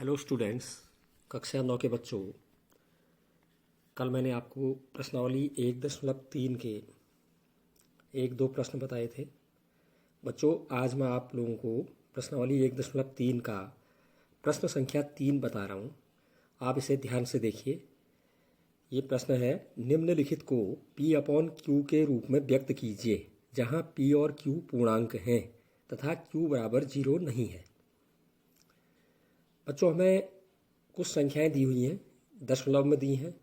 Hello students, कक्षा 9 के बच्चों। कल मैंने आपको प्रश्नावली 1.3 के एक दो प्रश्न बताए थे बच्चों। आज मैं आप लोगों को प्रश्नावली 1.3 का प्रश्न संख्या 3 बता रहा हूँ। आप इसे ध्यान से देखिए। ये प्रश्न है, निम्नलिखित को P अपॉन Q के रूप में व्यक्त कीजिए जहाँ P और Q पूर्णांक हैं तथा Q बराबर 0 नहीं है। बच्चों, हमें कुछ संख्याएं दी हुई हैं, दशमलव में दी हैं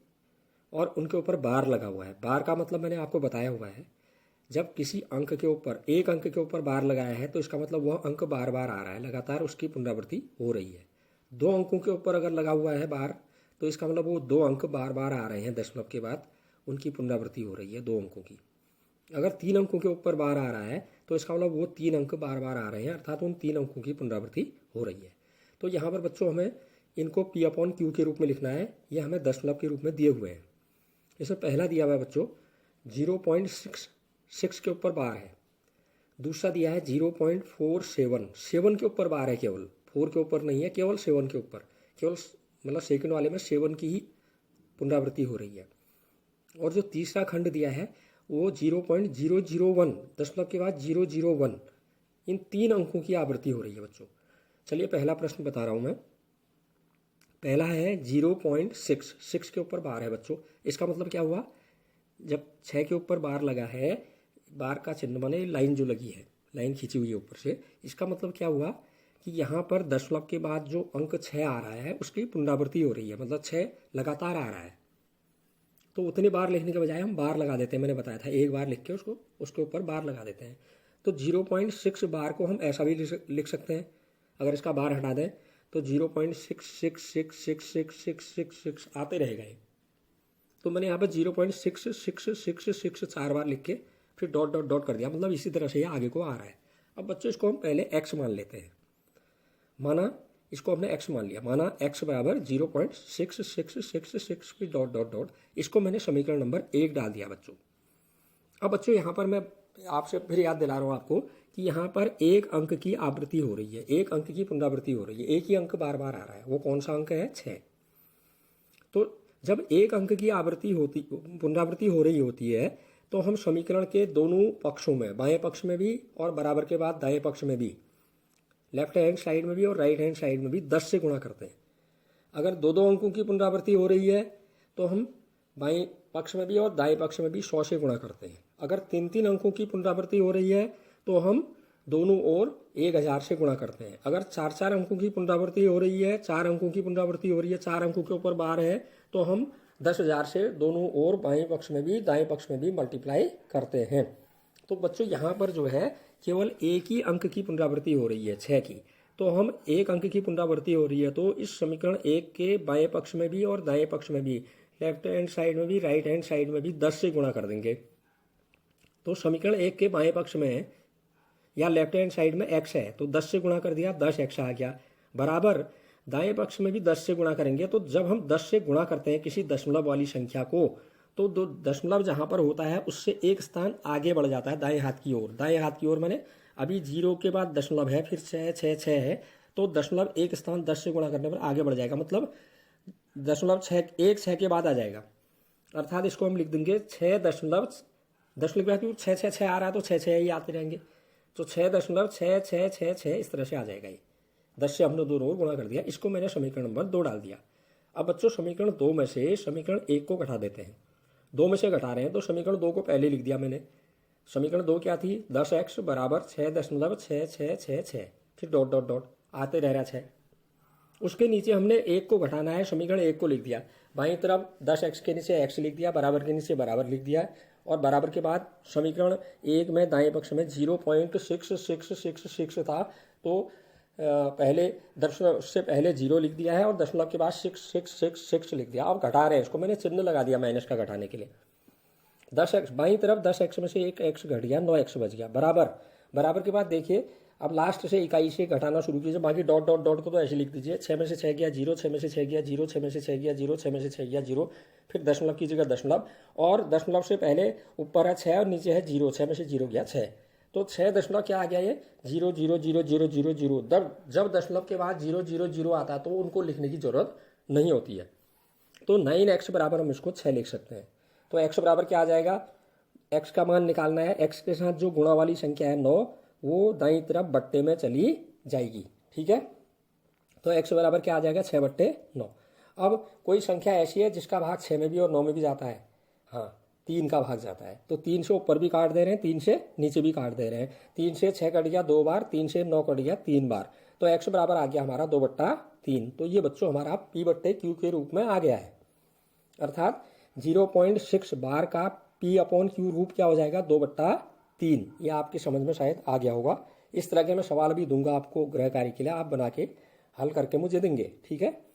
और उनके ऊपर बार लगा हुआ है। बार का मतलब मैंने आपको बताया हुआ है, जब किसी अंक के ऊपर, एक अंक के ऊपर बार लगाया है तो इसका मतलब वह अंक बार बार आ रहा है, लगातार उसकी पुनरावृत्ति हो रही है। दो अंकों के ऊपर अगर लगा हुआ है बार तो इसका मतलब वो दो अंक बार बार आ रहे हैं, दशमलव के बाद उनकी पुनरावृत्ति हो रही है दो अंकों की। अगर तीन अंकों के ऊपर बार आ रहा है तो इसका मतलब वो तीन अंक बार बार आ रहे हैं, अर्थात उन तीन अंकों की पुनरावृत्ति हो रही है। तो यहाँ पर बच्चों हमें इनको P अपॉन Q के रूप में लिखना है। यह हमें दशमलव के रूप में दिए हुए हैं। इसमें पहला दिया हुआ है बच्चों 0.66 के ऊपर बार है। दूसरा दिया है 0.47, 7 के ऊपर बार है, केवल 4 के ऊपर नहीं है, केवल 7 के ऊपर, केवल मतलब सेकंड वाले में 7 की ही पुनरावृत्ति हो रही है। और जो तीसरा खंड दिया है वो 0.001, दशमलव के बाद 001, इन तीन अंकों की आवृत्ति हो रही है बच्चों। चलिए पहला प्रश्न बता रहा हूं मैं। पहला है 0.6 के ऊपर बार है बच्चों। इसका मतलब क्या हुआ, जब 6 के ऊपर बार लगा है, बार का चिन्ह माने लाइन जो लगी है, लाइन खींची हुई है ऊपर से, इसका मतलब क्या हुआ कि यहाँ पर दशमलव के बाद जो अंक 6 आ रहा है उसकी पुनरावृत्ति हो रही है, मतलब 6 लगातार आ रहा है। तो उतने बार लिखने के बजाय हम बार लगा देते हैं। मैंने बताया था एक बार लिख के उसके ऊपर बार लगा देते हैं। तो 0.6 बार को हम ऐसा भी लिख सकते हैं। अगर इसका बार हटा दें तो 0.6666666 आते रहेगा ये। तो मैंने यहाँ पर 0.6666 4 बार लिख के फिर डॉट डॉट डॉट कर दिया, मतलब इसी तरह से ये आगे को आ रहा है। अब बच्चों इसको हम पहले x मान लेते हैं। माना इसको हमने x मान लिया, माना x बराबर 0.6666 फिर डॉट डॉट डॉट, इसको मैंने समीकरण नंबर 1 डाल दिया बच्चों। अब बच्चों यहाँ पर मैं आपसे फिर याद दिला रहा हूँ आपको कि यहाँ पर एक अंक की आवृत्ति हो रही है, एक अंक की पुनरावृत्ति हो रही है, एक ही अंक बार बार आ रहा है। वो कौन सा अंक है? 6। तो जब एक अंक की पुनरावृत्ति हो रही होती है तो हम समीकरण के दोनों पक्षों में, बाएं पक्ष में भी और बराबर के बाद दाएं पक्ष में भी, लेफ्ट हैंड साइड में भी और राइट हैंड साइड में भी 10 से गुणा करते हैं। अगर दो दो अंकों की पुनरावृत्ति हो रही है तो हम बाएं पक्ष में भी और दाएं पक्ष में भी 100 से गुणा करते हैं। अगर तीन तीन अंकों की पुनरावृत्ति हो रही है तो हम दोनों ओर 1000 से गुणा करते हैं। अगर चार चार अंकों की पुनरावृत्ति हो रही है, 4 अंकों की पुनरावृत्ति हो रही है, 4 अंकों के ऊपर बार है, तो हम 10,000 से दोनों ओर बाएं पक्ष में भी दाएं पक्ष में भी मल्टीप्लाई करते हैं। तो बच्चों यहाँ पर जो है केवल एक ही अंक की पुनरावृत्ति हो रही है, 6 की। तो हम एक अंक की पुनरावृत्ति हो रही है तो इस समीकरण 1 के बाएं पक्ष में भी और दाएं पक्ष में भी, लेफ्ट हैंड साइड में भी राइट हैंड साइड में भी 10 से गुणा कर देंगे। तो समीकरण 1 के बाएं पक्ष में या लेफ्ट हैंड साइड में x है तो 10 से गुणा कर दिया, 10x आ गया, बराबर दाएं पक्ष में भी 10 से गुणा करेंगे। तो जब हम 10 से गुणा करते हैं किसी दशमलव वाली संख्या को तो दो दशमलव जहां पर होता है उससे एक स्थान आगे बढ़ जाता है दाएं हाथ की ओर। दाएं हाथ की ओर मैंने अभी 0 के बाद दशमलव है, फिर 6 6 6 है, तो दशमलव एक स्थान 10 से गुणा करने पर आगे बढ़ जाएगा, मतलब दशमलव 6 के बाद आ जाएगा। अर्थात इसको हम लिख देंगे 6.6 के बाद 6 6 6 आ रहा है तो 6 6 ही आते रहेंगे, तो 6.66666 इस तरह से आ जाएगा ये। 10 से हमने दो और गुणा कर दिया, इसको मैंने समीकरण नंबर 2 डाल दिया। अब बच्चों समीकरण 2 में से समीकरण 1 को घटा देते हैं। 2 में से घटा रहे हैं तो समीकरण 2 को पहले लिख दिया मैंने। समीकरण 2 क्या थी? 10x बराबर 6.6666, फिर डॉट डॉट डॉट आते रह रहा 6। उसके नीचे हमने 1 को घटाना है, समीकरण 1 को लिख दिया। बाईं तरफ 10x के नीचे x लिख दिया, बराबर के नीचे बराबर लिख दिया, और बराबर के बाद समीकरण 1 में दाएं पक्ष में 0.6666 था तो पहले दशमलव से पहले 0 लिख दिया है और दशमलव के बाद 6 लिख दिया। अब घटा रहे हैं, इसको मैंने चिन्ह लगा दिया माइनस का घटाने के लिए। 10x बाईं तरफ 10x में से एक x घट गया, 9x बच गया, बराबर। बराबर के बाद देखिए अब लास्ट से इकाई से घटाना शुरू कीजिए, बाकी डॉट डॉट डॉट को तो ऐसे लिख दीजिए। 6 में से 6 गया 0, 6 में से 6 गया 0, 6 में से 6 गया 0, 6 में से 6 गया 0, फिर दशमलव की जगह दशमलव, और दशमलव से पहले ऊपर है 6 और नीचे है 0, 6 में से 0 गया 6, तो 6 दशमलव क्या आ गया ये 0,0,0,0,0,0 जब दशमलव के बाद 0,0,0 आता है तो उनको लिखने की जरूरत नहीं होती है। तो 9x बराबर हम इसको 6 लिख सकते हैं। तो x बराबर क्या आ जाएगा, x का मान निकालना है, x के साथ जो गुणा वाली संख्या है 9 वो दाईं तरफ बट्टे में चली जाएगी। ठीक है, तो x बराबर क्या आ जाएगा 6/9। अब कोई संख्या ऐसी है जिसका भाग 6 में भी और 9 में भी जाता है, हाँ 3 का भाग जाता है, तो 3 से ऊपर भी काट दे रहे हैं, 3 से नीचे भी काट दे रहे हैं। 3 से 6 कट गया 2 बार, 3 से 9 कट गया 3 बार, तो x बराबर आ गया हमारा 2/3। तो ये बच्चों हमारा p/q के रूप में आ गया है, अर्थात 0.6 बार का p/q रूप क्या हो जाएगा 2/3। ये आपकी समझ में शायद आ गया होगा। इस तरह के मैं सवाल भी दूंगा आपको गृह कार्य के लिए, आप बना के हल करके मुझे देंगे। ठीक है,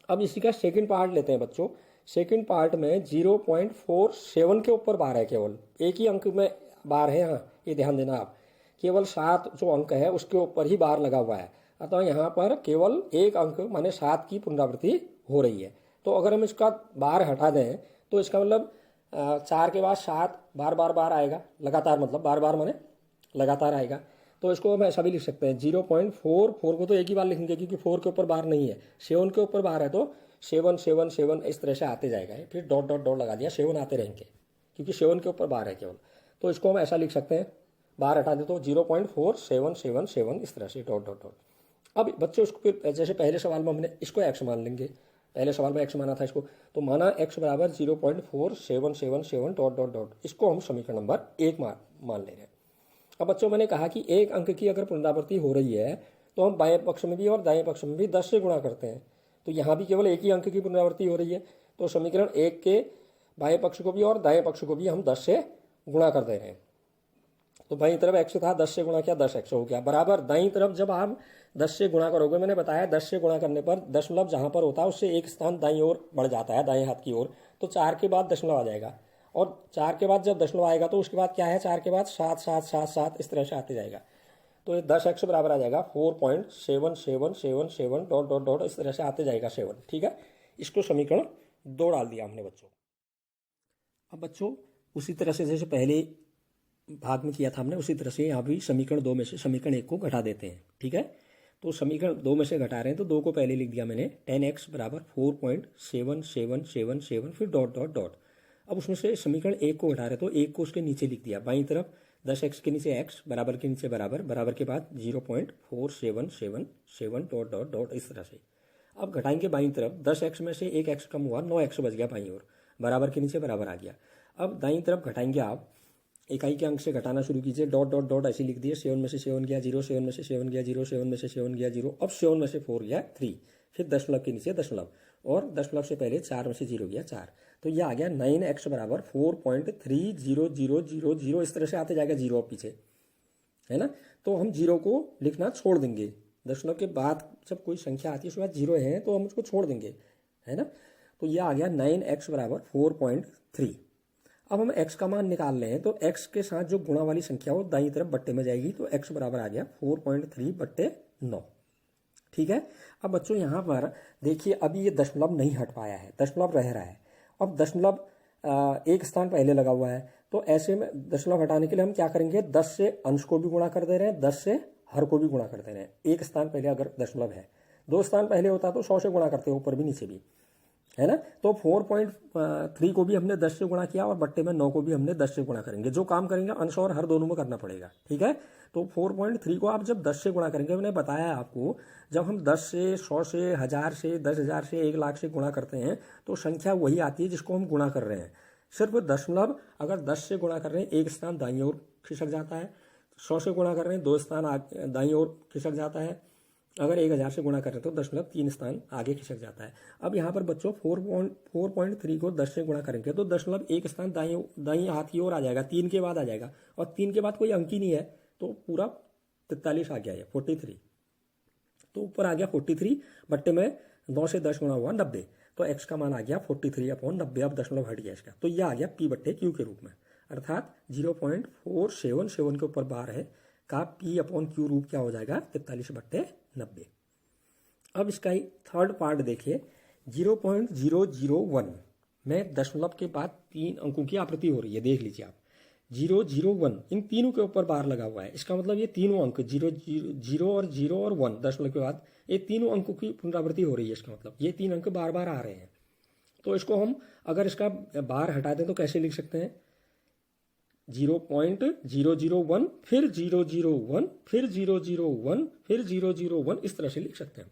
अब इसी का सेकंड पार्ट लेते हैं बच्चों। सेकंड पार्ट में 0.47 के ऊपर बार है, केवल एक ही अंक में बार है, हाँ ये ध्यान देना आप, केवल 7 जो अंक है उसके ऊपर ही बार लगा हुआ है, अतः यहाँ पर केवल एक अंक माने 7 की पुनरावृत्ति हो रही है। तो अगर हम इसका बार हटा दें तो इसका मतलब 4 के बाद 7 बार बार बार आएगा लगातार, मतलब बार बार माने लगातार आएगा। तो इसको हम ऐसा भी लिख सकते हैं 0.44 को तो एक ही बार लिखेंगे क्योंकि 4 के ऊपर बार नहीं है, 7 के ऊपर बार है तो 7 7 7 इस तरह से आते जाएगा, फिर डॉट डॉट डॉट लगा दिया, 7 आते रहेंगे क्योंकि 7 के ऊपर बार है केवल। तो इसको हम ऐसा लिख सकते हैं, बार हटा दे तो 0.4777 इस तरह से डॉट डॉट डॉट। अब बच्चे उसको फिर जैसे पहले सवाल में हमने इसको x मान लेंगे, पहले सवाल में x माना था इसको, तो माना x बराबर 0.4777 डॉट डॉट डॉट, इसको हम समीकरण नंबर 1 मान ले रहे हैं। अब बच्चों मैंने कहा कि एक अंक की अगर पुनरावृत्ति हो रही है तो हम बाएं पक्ष में भी और दाएं पक्ष में भी 10 से गुणा करते हैं, तो यहाँ भी केवल एक ही अंक की पुनरावृत्ति हो रही है, तो समीकरण 1 के बाएं पक्ष को भी और दाएं पक्ष को भी हम 10 से गुणा कर दे रहे हैं। तो बाईं तरफ x था, 10 से गुणा किया 10x हो गया, बराबर दाईं तरफ जब आप 10 से गुणा करोगे, मैंने बताया 10 से गुणा करने पर दशमलव जहां पर होता है उससे एक स्थान दाईं ओर बढ़ जाता है, दाएं हाथ की ओर, तो 4 के बाद दशमलव आ जाएगा, और 4 के बाद जब दशमलव आएगा तो उसके बाद क्या है, 4 के बाद 7 7 7 7 इस तरह से आते जाएगा। तो ये 10x बराबर आ जाएगा 4.7777 डॉट डॉट डॉट इस तरह से आते जाएगा 7। ठीक है, इसको समीकरण 2 डाल दिया हमने बच्चों। अब बच्चों उसी तरह से जैसे पहले भाग में किया था हमने, उसी तरह से यहाँ भी समीकरण 2 में से समीकरण 1 को घटा देते हैं। ठीक है, तो समीकरण 2 में से घटा रहे हैं तो 2 को पहले लिख दिया मैंने, 10x बराबर 4.7777 फिर डॉट डॉट डॉट। अब उसमें से समीकरण 1 को घटा रहे तो 1 को उसके नीचे लिख दिया, बाईं तरफ 10x के नीचे x, बराबर के नीचे बराबर, बराबर के बाद 0.4777 डॉट डॉट डॉट इस तरह से। अब घटाएंगे बाईं तरफ, 10x में से एक x कम हुआ, 9x बच गया बाईं ओर, बराबर के नीचे बराबर आ गया। अब दाईं तरफ घटाएंगे आप, इकाई के अंक से घटाना शुरू कीजिए, डॉट डॉट डॉट ऐसे लिख दिए, 7 में से 7 गया 0, 7 में से 7 गया 0, 7 में से 7 गया 0, अब 7 में से 4 गया 3, फिर दशमलव के नीचे दशमलव, और दशमलव से पहले 4 में से 0 गया 4, तो यह आ गया 9x बराबर 4.3000 इस तरह से आते जाएगा 0 पीछे, है ना। तो हम 0 को लिखना छोड़ देंगे, दशमलव के बाद जब कोई संख्या आती है उसके बाद 0 है तो हम उसको छोड़ देंगे, है ना। तो यह आ गया 9x बराबर 4.3। अब हम x का मान निकाल रहे हैं तो x के साथ जो गुणा वाली संख्या हो दाईं तरफ बट्टे में जाएगी, तो x बराबर आ गया 4.3/9। ठीक है, अब बच्चों यहाँ पर देखिए अभी ये दशमलव नहीं हट पाया है, दशमलव रह रहा है। अब दशमलव एक स्थान पहले लगा हुआ है, तो ऐसे में दशमलव हटाने के लिए हम क्या करेंगे, 10 से अंश को भी गुणा कर दे रहे हैं, 10 से हर को भी गुणा कर दे रहे हैं। एक स्थान पहले अगर दशमलव है, 2 स्थान पहले होता तो 100 से गुणा करते हैं, ऊपर भी नीचे भी, है ना। तो 4.3 को भी हमने 10 से गुणा किया और बट्टे में 9 को भी हमने 10 से गुणा करेंगे, जो काम करेंगे अंश और हर दोनों में करना पड़ेगा। ठीक है, तो 4.3 को आप जब 10 से गुणा करेंगे, मैंने बताया आपको जब हम 10 से 100 से 1000 से 10,000 से 1 लाख से गुणा करते हैं तो संख्या वही आती है जिसको हम गुणा कर रहे हैं। सिर्फ दशमलव अगर 10 से गुणा कर रहे हैं, एक स्थान दाईं ओर खिसक जाता है, 100 से गुणा कर रहे हैं 2 स्थान दाईं ओर खिसक जाता है, अगर 1000 से गुणा कर रहे हैं तो दशमलव 3 स्थान आगे खिसक जाता है। अब यहाँ पर बच्चों 4.3 को 10 से गुणा करेंगे तो दशमलव 1 स्थान दाईं हाथ की ओर आ जाएगा, 3 के बाद आ जाएगा, और 3 के बाद कोई अंक ही नहीं है तो पूरा 43 आ गया है, 43। तो ऊपर आ गया 43, बट्टे में 9 से 10 गुणा हुआ 90, तो x का मान आ गया 43/90। अब दशमलव हट गया इसका, तो यह आ गया p/q के रूप में, अर्थात 0.477 के ऊपर बार है का p/q रूप क्या हो जाएगा, 43/90। अब इसका ही थर्ड पार्ट देखिए, 0.001 में दशमलव के बाद 3 अंकों की आवृत्ति हो रही है, देख लीजिए आप, 001 इन तीनों के ऊपर बार लगा हुआ है। इसका मतलब ये तीनों अंक 0 और 1 दशमलव के बाद ये तीनों अंकों की पुनरावृत्ति हो रही है। इसका मतलब ये तीन अंक बार बार आ रहे हैं। तो इसको हम अगर इसका बार हटा दें तो कैसे लिख सकते हैं? 0.001 फिर 001 फिर 001 फिर 001 इस तरह से लिख सकते हैं।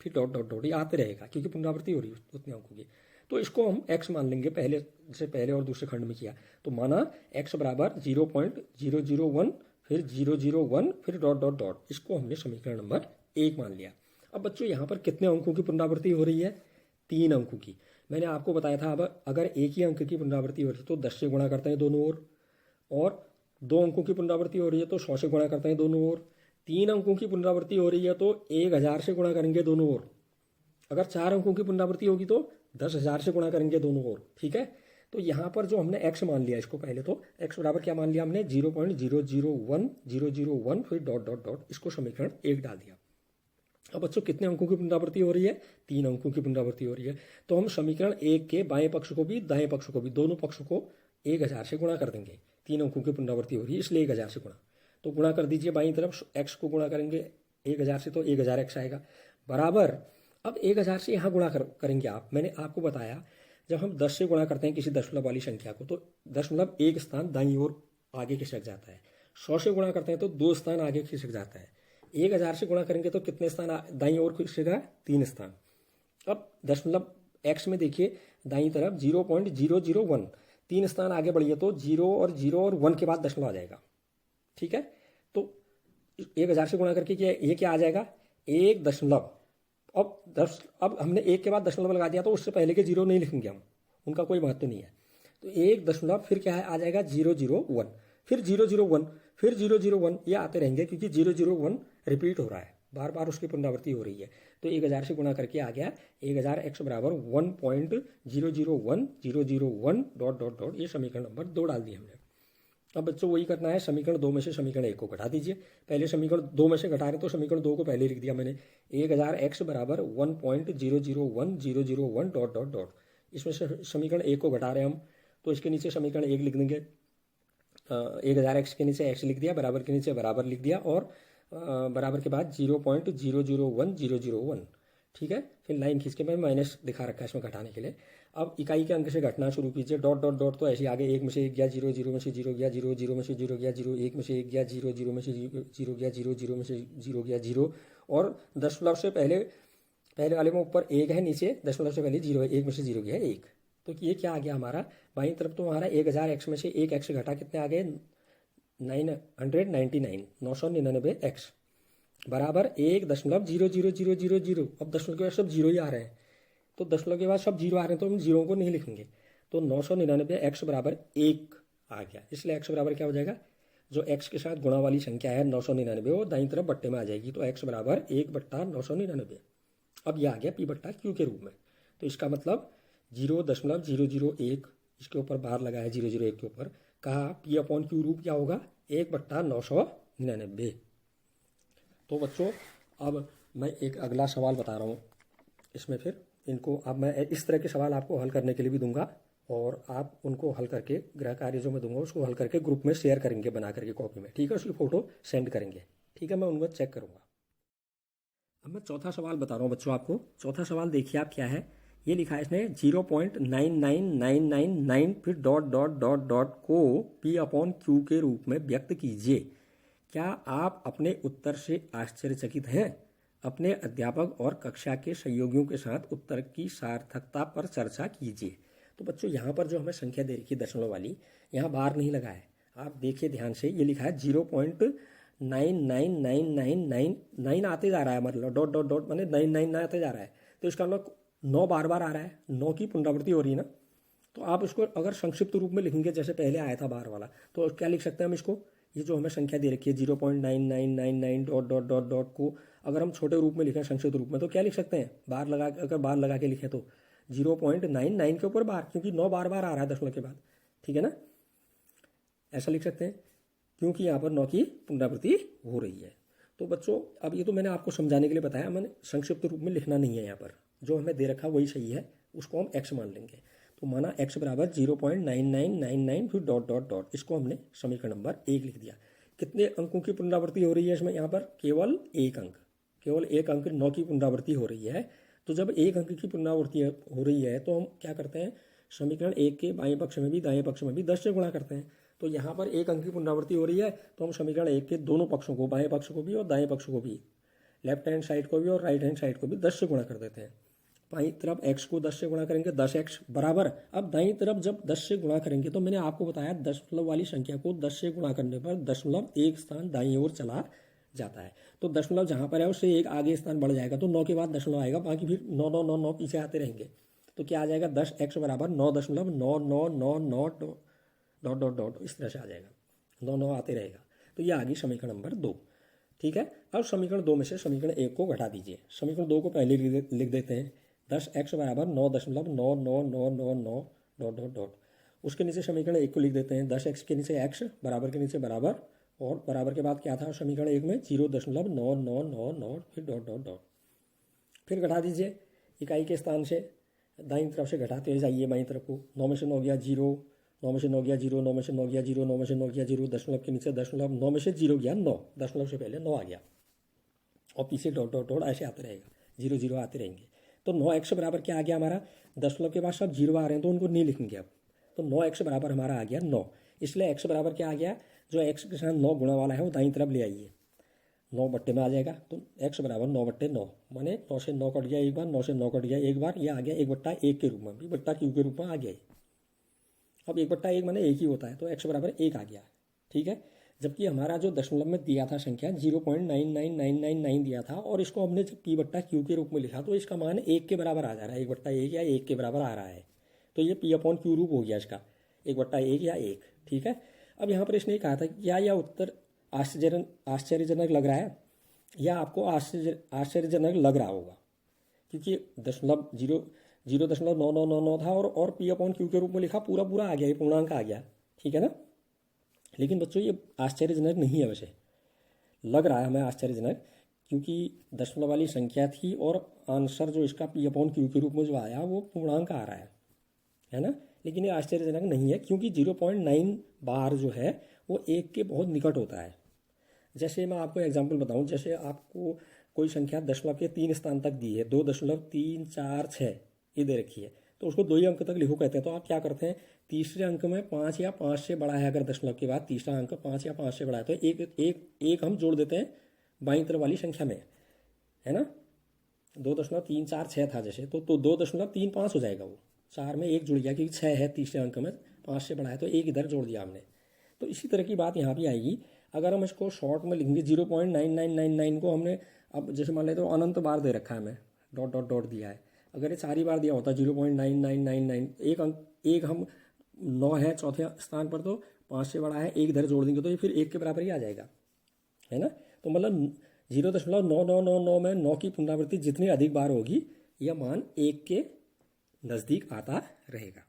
फिर डॉट डॉट डॉट ये आते रहेगा क्योंकि पुनरावृत्ति हो रही है उतने अंकों की। तो इसको हम x मान लेंगे, पहले और दूसरे खंड में किया तो माना x बराबर 0.001 फिर 001 फिर डॉट डॉट डॉट। इसको हमने समीकरण नंबर 1 मान लिया। अब बच्चों यहाँ पर कितने अंकों की पुनरावृत्ति हो रही है? 3 अंकों की। मैंने आपको बताया था अब अगर एक ही अंक की पुनरावृत्ति हो रही है तो 10 से गुणा करते हैं दोनों ओर, और 2 अंकों की पुनरावृत्ति हो रही है तो 100 से गुणा करते हैं दोनों ओर। 3 अंकों की पुनरावृत्ति हो रही है तो 1000 से गुणा करेंगे दोनों ओर। अगर 4 अंकों की पुनरावृत्ति होगी तो 10,000 से गुणा करेंगे दोनों ओर। ठीक है, तो यहाँ पर जो हमने x मान लिया, इसको पहले तो x बराबर क्या मान लिया हमने? 0.001001 फिर डॉट डॉट डॉट। इसको समीकरण 1 डाल दिया। अब बच्चों कितने अंकों की पुनरावृत्ति हो रही है? 3 अंकों की पुनरावृत्ति हो रही है। तो हम समीकरण 1 के बाएं पक्ष को भी दाएं पक्ष को भी दोनों पक्षों को 1000 से गुणा कर देंगे। 3 अंकों की पुनरावृत्ति हो रही है इसलिए 1000 से गुणा। तो गुणा कर दीजिए बाईं तरफ, x को गुणा करेंगे 1000 से तो 1000x आएगा बराबर। अब 1000 से यहाँ गुणा करेंगे आप। मैंने आपको बताया जब हम 10 से गुणा करते हैं किसी दशमलव वाली संख्या को तो दशमलव एक स्थान दाईं ओर आगे खिसक जाता है। 100 से गुणा करते हैं तो 2 स्थान आगे खिसक जाता है। 1000 से गुणा करेंगे तो कितने स्थान दाईं ओर खिसकेगा? 3 स्थान। अब दशमलव x में देखिए दाईं तरफ 0.001 3 स्थान आगे बढ़िए तो 0 और 1 के बाद दशमलव आ जाएगा। ठीक है, तो 1000 से गुणा करके ये क्या आ जाएगा? 1 दशमलव। अब हमने 1 के बाद दशमलव लगा दिया तो उससे पहले के 0 नहीं लिखेंगे हम, उनका कोई महत्व नहीं है। तो 1 दशमलव फिर क्या है आ जाएगा 001 फिर 001 फिर 001 ये आते रहेंगे क्योंकि 001 रिपीट हो रहा है, बार बार उसकी पुनरावृत्ति हो रही है। तो 1000 से गुणा करके आ गया 1000x बराबर 1.001001 डॉट डॉट डॉट। ये समीकरण नंबर 2 डाल दिया हमने। अब बच्चों वही करना है, समीकरण 2 में से समीकरण 1 को घटा दीजिए। पहले समीकरण 2 में से घटा रहे तो समीकरण 2 को पहले लिख दिया मैंने। 1000x बराबर 1.001001 डॉट डॉट डॉट। इसमें से समीकरण 1 को घटा रहे हम तो इसके नीचे समीकरण 1 लिख देंगे। 1000x के नीचे x लिख दिया, बराबर के नीचे बराबर लिख दिया और बराबर के बाद 0.001001। ठीक है, फिर लाइन खींच के मैं माइनस दिखा रखा है इसमें घटाने के लिए। अब इकाई के अंक से घटना शुरू कीजिए। डॉट डॉट डॉट तो ऐसे आगे 1 में से 1 गया, 0 0 में से 0 गया, 0 0 में से 0 गया, 0 1 में से 1 गया, 0 0 में से 0 गया, 0 0 में से 0 गया, 0 और दशमलव से पहले वाले में ऊपर 1 है, नीचे दशमलव से पहले 0 है, 1 में से 0 गया 1। तो ये क्या आ गया हमारा? बाईं तरफ तो हमारा 1000x में से 1 x घटा कितने आ गए? 999x बराबर 1.00000। अब दशमलव के बाद सब 0 ही आ रहे हैं तो दशमलव के बाद सब 0 आ रहे हैं तो हम 0 को नहीं लिखेंगे। तो 999x बराबर 1 आ गया, इसलिए x बराबर क्या हो जाएगा? जो x के साथ गुणा वाली संख्या है 999 वो दाईं तरफ बट्टे में आ जाएगी। तो x बराबर 1/999। अब यह आ गया p/q के रूप में। तो इसका मतलब 0.001 इसके ऊपर बार लगाया 001 के ऊपर, कहा p/q रूप क्या होगा? 1/999। तो बच्चों अब मैं एक अगला सवाल बता रहा हूँ। इसमें फिर इनको अब मैं इस तरह के सवाल आपको हल करने के लिए भी दूंगा और आप उनको हल करके गृह कार्य जो मैं दूंगा उसको हल करके ग्रुप में शेयर करेंगे बना करके कॉपी में। ठीक है, उसकी फ़ोटो सेंड करेंगे। ठीक है, मैं उनको चेक करूँगा। अब मैं चौथा सवाल बता रहा हूँ बच्चों आपको। चौथा सवाल देखिए आप क्या है। ये लिखा है इसने 0.99999 फिर डॉट डॉट डॉट डॉट को p/q के रूप में व्यक्त कीजिए। क्या आप अपने उत्तर से आश्चर्यचकित हैं? अपने अध्यापक और कक्षा के सहयोगियों के साथ उत्तर की सार्थकता पर चर्चा कीजिए। तो बच्चों यहाँ पर जो हमें संख्या दे रखी है दशमलव वाली, यहाँ बार नहीं लगा है, आप देखिए ध्यान से। ये लिखा है 0.99999 आते जा रहा है, मतलब डॉट डॉट डॉट मैंने 99 आते जा रहा है। तो इसका मतलब 9 बार बार आ रहा है, 9 की पुनरावृत्ति हो रही है ना। तो आप इसको अगर संक्षिप्त रूप में लिखेंगे जैसे पहले आया था बार वाला, तो क्या लिख सकते हैं हम इसको? ये जो हमें संख्या दे रखी है 0.9999 डॉट डॉट डॉट डॉट को अगर हम छोटे रूप में लिखें, संक्षिप्त रूप में, तो क्या लिख सकते हैं? बार लगा, अगर बार लगा के लिखें तो 0.99 के ऊपर बार, क्योंकि 9 बार बार आ रहा है दशमलव के बाद। ठीक है ना, ऐसा लिख सकते हैं क्योंकि यहाँ पर 9 की पुनरावृत्ति हो रही है। तो बच्चों अब ये तो मैंने आपको समझाने के लिए बताया, मैंने संक्षिप्त रूप में लिखना नहीं है। यहाँ पर जो हमें दे रखा वही सही है, उसको हम x मान लेंगे। तो माना x बराबर 0.9999 फिर डॉट डॉट डॉट, इसको हमने समीकरण नंबर 1 लिख दिया। कितने अंकों की पुनरावृत्ति हो रही है इसमें? यहाँ पर केवल एक अंक, केवल एक अंक 9 की पुनरावृत्ति हो रही है। तो जब एक अंक की पुनरावृत्ति हो रही है तो हम क्या करते हैं, समीकरण 1 के बाएं पक्ष में भी दाएं पक्ष में भी 10 से गुणा करते हैं। तो यहाँ पर एक अंक की पुनरावृत्ति हो रही है तो हम समीकरण 1 के दोनों पक्षों को, बाएं पक्ष को भी और दाएं पक्ष को भी, लेफ्ट हैंड साइड को भी और राइट हैंड साइड को भी 10 से गुणा कर देते हैं। बाईं तरफ x को 10 से गुणा करेंगे, 10x बराबर, अब दाईं तरफ जब 10 से गुणा करेंगे तो मैंने आपको बताया दशमलव वाली संख्या को 10 से गुणा करने पर दशमलव एक स्थान दाईं ओर चला जाता है। तो दशमलव जहाँ पर है उससे एक आगे स्थान बढ़ जाएगा, तो 9 के बाद दशमलव आएगा, बाकी फिर 9 9 9 9 पीछे आते रहेंगे। तो क्या आ जाएगा, 10x बराबर 9.9999 डॉट डॉट डॉट, इस तरह से आ जाएगा, 9 9 आते रहेगा। तो ये आ गई समीकरण नंबर 2। ठीक है, अब समीकरण 2 में से समीकरण 1 को घटा दीजिए। समीकरण 2 को पहले लिख देते हैं, 10x बराबर 9.9999 डॉट डॉट डॉट, उसके नीचे समीकरण 1 को लिख देते हैं, 10x के नीचे x, बराबर के नीचे बराबर, और बराबर के बाद क्या था समीकरण 1 में 0.9999 फिर डॉट डॉट डॉट। फिर घटा दीजिए इकाई के स्थान से, दाईं तरफ से घटाते जाइए बाईं तरफ को। 9 में से 9 गया 0, 9 में से 9 गया 0, 9 में से 9 गया 0, 9 में से 9 गया 0, दशमलव के नीचे दशमलव, 9 में से 0 गया 9, दशमलव से पहले 9 आ गया, और पीछे डॉट डॉट डॉट ऐसे आते रहेगा, 0 0 आते रहेंगे। तो 9x बराबर क्या आ गया हमारा, दशमलव के बाद सब 0 आ रहे हैं तो उनको नहीं लिखेंगे अब। तो 9x बराबर हमारा आ गया 9, इसलिए x बराबर क्या आ गया, जो x के साथ 9 गुणा वाला है वो दाईं तरफ ले आइए, 9 बट्टे में आ जाएगा। तो x बराबर 9/9, माने 9 से 9 कट गया एक बार, 9 से 9 कट गया एक बार, ये आ गया 1/1 के रूप में, भी बट्टा क्यू के रूप में आ गया। अब 1/1 माने एक ही होता है, तो x बराबर 1 आ गया। ठीक है, जबकि हमारा जो दशमलव में दिया था संख्या 0.99999 दिया था, और इसको हमने जब p/q के रूप में लिखा तो इसका मान 1 के बराबर आ जा रहा है, 1/1 या 1 के बराबर आ रहा है। तो ये p/q रूप हो गया इसका, 1/1 या 1। ठीक है, अब यहाँ पर इसने कहा था क्या यह उत्तर आश्चर्यजनक लग रहा है, या आपको आश्चर्यजनक लग रहा होगा, क्योंकि दशमलव 0.9999 था और p/q के रूप में लिखा, पूरा पूरा आ गया, ये पूर्णांक आ गया। ठीक है ना, लेकिन बच्चों ये आश्चर्यजनक नहीं है, वैसे लग रहा है हमें आश्चर्यजनक, क्योंकि दशमलव वाली संख्या थी और आंसर जो इसका p/q के रूप में जो आया वो पूर्णांक आ रहा है ना। लेकिन ये आश्चर्यजनक नहीं है, क्योंकि 0.9 बार जो है वो 1 के बहुत निकट होता है। जैसे मैं आपको एग्जाम्पल बताऊं, जैसे आपको कोई संख्या दशमलव के 3 स्थान तक दी है, 2.346 ये दे रखी है, तो उसको 2 ही अंक तक लिखो कहते हैं। तो आप क्या करते हैं, तीसरे अंक में 5 या 5 से बड़ा है, अगर दशमलव के बाद तीसरा अंक 5 या 5 से बड़ा है तो एक हम जोड़ देते हैं बाईं तरफ वाली संख्या में, है ना। 2.346 था जैसे, तो 2.35 हो जाएगा, वो 4 में 1 जुड़ गया, क्योंकि 6 है तीसरे अंक में, 5 से बड़ा है तो 1 इधर जोड़ दिया हमने। तो इसी तरह की बात यहाँ भी आएगी। अगर हम इसको शॉर्ट में लिखेंगे, 0.9999 को हमने, अब जैसे मान लेते तो अनंत बार दे रखा है हमें, डॉट डॉट डॉट दिया है, अगर ये 4 ही बार दिया होता 0.9999, एक हम 9 है चौथे स्थान पर, तो 5 से बड़ा है, 1 इधर जोड़ देंगे तो ये फिर 1 के बराबर ही आ जाएगा, है ना। तो मतलब 0.9999 में 9 की पुनरावृत्ति जितनी अधिक बार होगी, यह मान 1 के नज़दीक आता रहेगा।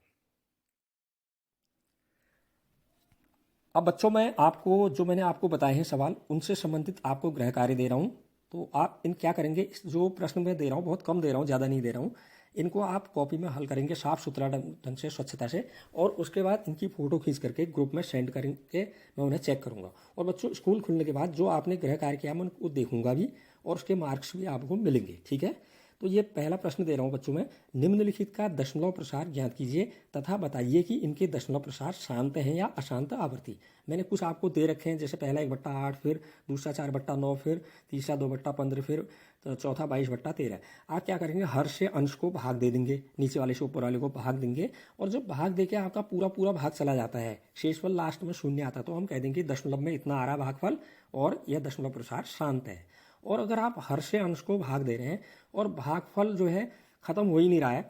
अब बच्चों मैं आपको जो मैंने आपको बताए हैं सवाल, उनसे संबंधित आपको गृह कार्य दे रहा हूँ। तो आप इन क्या करेंगे, जो प्रश्न मैं दे रहा हूँ बहुत कम दे रहा हूँ, ज़्यादा नहीं दे रहा हूँ, इनको आप कॉपी में हल करेंगे साफ सुथरा ढंग से, स्वच्छता से, और उसके बाद इनकी फ़ोटो खींच करके ग्रुप में सेंड करके मैं उन्हें चेक करूँगा। और बच्चों स्कूल खुलने के बाद जो आपने गृह कार्य किया मैं उनको देखूँगा भी, और उसके मार्क्स भी आपको मिलेंगे। ठीक है, तो ये पहला प्रश्न दे रहा हूँ बच्चों में, निम्नलिखित का दशमलव प्रसार ज्ञात कीजिए तथा बताइए कि इनके दशमलव प्रसार शांत हैं या अशांत आवर्ती। मैंने कुछ आपको दे रखे हैं, जैसे पहला 1/8, फिर दूसरा 4/9, फिर तीसरा 2/15, फिर चौथा 22/13। आप क्या करेंगे, हर से अंश को भाग दे देंगे, नीचे वाले से ऊपर वाले को भाग देंगे, और जब भाग देके आपका पूरा पूरा भाग चला जाता है, शेषफल लास्ट में 0 आता है, तो हम कह देंगे दशमलव में इतना आ रहा भागफल और यह दशमलव प्रसार शांत है। और अगर आप हर से अंश को भाग दे रहे हैं और भागफल जो है खत्म हो ही नहीं रहा है,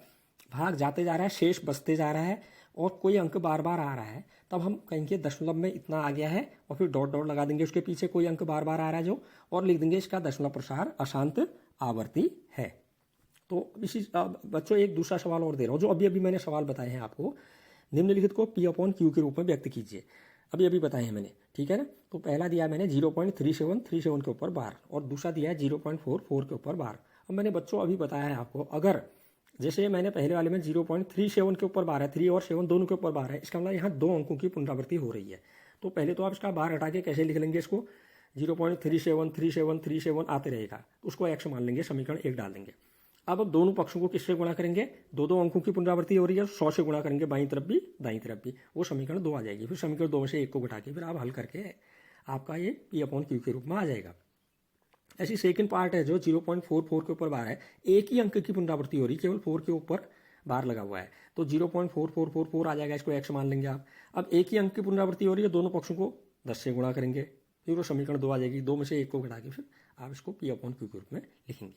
भाग जाते जा रहा है, शेष बचते जा रहा है, और कोई अंक बार बार आ रहा है, तब हम कहेंगे दशमलव में इतना आ गया है, और फिर डॉट डॉट लगा देंगे उसके पीछे कोई अंक बार बार आ रहा है जो, और लिख देंगे इसका दशमलव प्रसार अशांत आवर्ती है। तो इसी बच्चों एक दूसरा सवाल और दे रहा हूँ, जो अभी अभी मैंने सवाल बताए हैं आपको, निम्नलिखित को p/q के रूप में व्यक्त कीजिए। अभी अभी बताए हैं मैंने, ठीक है ना। तो पहला दिया मैंने 0.3737 के ऊपर बार, और दूसरा दिया है 0.44 के ऊपर बार। अब मैंने बच्चों अभी बताया है आपको, अगर जैसे मैंने पहले वाले में 0.37 के ऊपर बार है, 3 और 7 दोनों के ऊपर बार है, इसका मतलब यहाँ 2 अंकों की पुनरावृत्ति हो रही है। तो पहले तो आप इसका बार हटा के कैसे लिख लेंगे, इसको 0.373737 आते रहेगा, उसको x मान लेंगे, समीकरण 1 डाल देंगे। अब दोनों पक्षों को किससे गुणा करेंगे, दो अंकों की पुनरावृत्ति हो रही है, 100 से गुणा करेंगे, बाईं तरफ भी दाईं तरफ भी, वो समीकरण 2 आ जाएगी। फिर समीकरण 2 में से 1 को घटा के फिर आप हल करके आपका ये P/Q के रूप में आ जाएगा। ऐसी सेकंड पार्ट है जो 0.44 के ऊपर बार है, एक ही अंक की पुनरावृत्ति हो रही, केवल 4 के ऊपर बार लगा हुआ है, तो 0.4444 आ जाएगा, इसको x मान लेंगे आप। अब एक ही अंक की पुनरावृत्ति हो रही है, दोनों पक्षों को 10 से गुणा करेंगे, फिर वो समीकरण 2 आ जाएगी। 2 में से 1 को घटा के फिर आप इसको P/Q के रूप में लिखेंगे।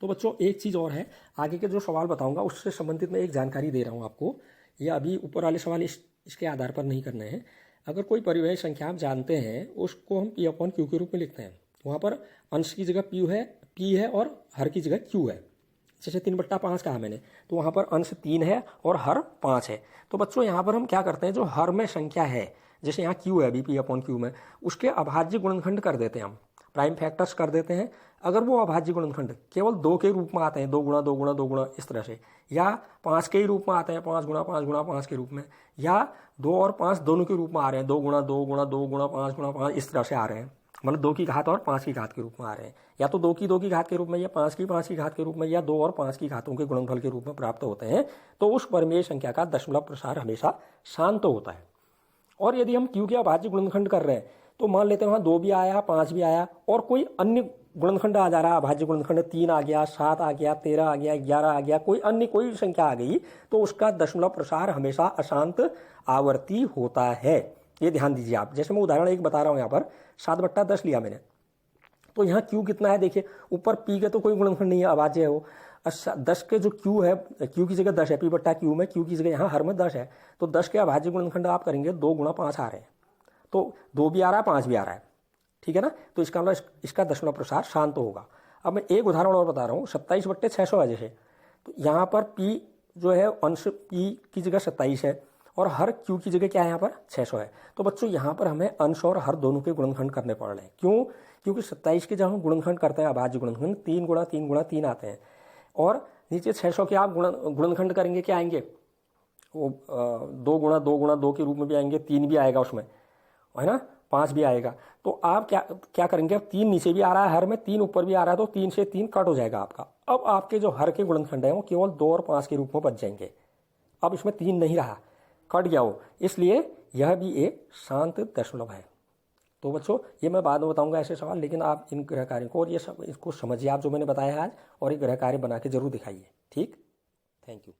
तो बच्चों एक चीज़ और है, आगे के जो सवाल बताऊंगा उससे संबंधित मैं एक जानकारी दे रहा हूँ आपको। ये अभी ऊपर वाले सवाल इसके आधार पर नहीं करने हैं। अगर कोई परिमेय संख्या आप जानते हैं, उसको हम P/Q के रूप में लिखते हैं। वहाँ पर अंश की जगह P है और हर की जगह Q है। जैसे 3/5 कहा मैंने, तो वहाँ पर अंश 3 है और हर 5 है। तो बच्चों यहाँ पर हम क्या करते हैं, जो हर में संख्या है, जैसे यहाँ Q है अभी P/Q में, उसके अभाज्य गुणनखंड कर देते हैं हम, प्राइम फैक्टर्स कर देते हैं। अगर वो अभाज्य गुणनखंड केवल 2 के रूप में आते हैं, 2 गुणा 2 गुणा 2 गुणा इस तरह से, या 5 के ही रूप में आते हैं, 5 गुणा 5 गुणा 5 के रूप में, या 2 और 5 दोनों के रूप में आ रहे हैं, 2 गुणा 2 गुणा 2 गुणा 5 गुणा 5 इस तरह से आ रहे हैं, मतलब 2 की घात और 5 की घात के रूप में आ रहे हैं, या तो 2 की घात के रूप में, या 5 की घात के रूप में, या 2 और 5 की घातों के गुणनफल के रूप में प्राप्त होते हैं, तो उस परिमेय संख्या का दशमलव प्रसार हमेशा शांत होता है। और यदि हम Q के अभाज्य गुणनखंड कर रहे हैं, तो मान लेते हैं वहाँ 2 भी आया, 5 भी आया, और कोई अन्य गुणनखंड आ जा रहा है, अभाज्य गुणनखंड 3 आ गया, 7 आ गया, 13 आ गया, 11 आ गया, कोई अन्य कोई संख्या आ गई, तो उसका दशमलव प्रसार हमेशा अशांत आवर्ती होता है। ये ध्यान दीजिए आप। जैसे मैं उदाहरण एक बता रहा हूँ, यहाँ पर 7/10 लिया मैंने, तो यहाँ Q कितना है देखिए, ऊपर P के तो कोई गुणनखंड नहीं है, अभाज्य है वो। 10 के जो Q है, Q की जगह 10 है, P/Q में Q की जगह यहाँ हर में 10 है, तो 10 के अभाज्य गुणनखंड आप करेंगे, 2 गुणा 5 आ रहे हैं, तो 2 भी आ रहा है, 5 भी आ रहा है, ठीक है ना। तो इसका मतलब इसका दशमलव प्रसार शांत होगा। अब मैं एक उदाहरण और बता रहा हूँ, 27/600 है जैसे, तो यहाँ पर P जो है अंश P की जगह 27 है और हर Q की जगह क्या है, यहाँ पर 600 है। तो बच्चों यहाँ पर हमें अंश और हर दोनों के गुणनखंड करने पड़ रहे हैं। क्यों? क्योंकि 27 के जब हम गुणनखंड करते हैं, अभाज्य गुणनखंड 3 गुणा 3 गुणा 3 आते हैं, और नीचे 600 के आप गुणनखंड करेंगे, क्या आएंगे, वो 2 गुणा 2 गुणा 2 के रूप में भी आएंगे, 3 भी आएगा उसमें, है ना, 5 भी आएगा। तो आप क्या करेंगे, अब 3 नीचे भी आ रहा है, हर में 3 ऊपर भी आ रहा है, तो 3 से 3 कट हो जाएगा आपका। अब आपके जो हर के गुणनखंड है वो केवल 2 और 5 के रूप में बच जाएंगे। अब इसमें 3 नहीं रहा, कट गया वो, इसलिए यह भी एक शांत दशमलव है। तो बच्चों ये मैं बाद में बताऊंगा ऐसे सवाल, लेकिन आप इन गृह कार्यों को और ये सब इसको समझिए आप, जो मैंने बताया है आज, और एक गृह कार्य बना के जरूर दिखाइए। ठीक, थैंक यू।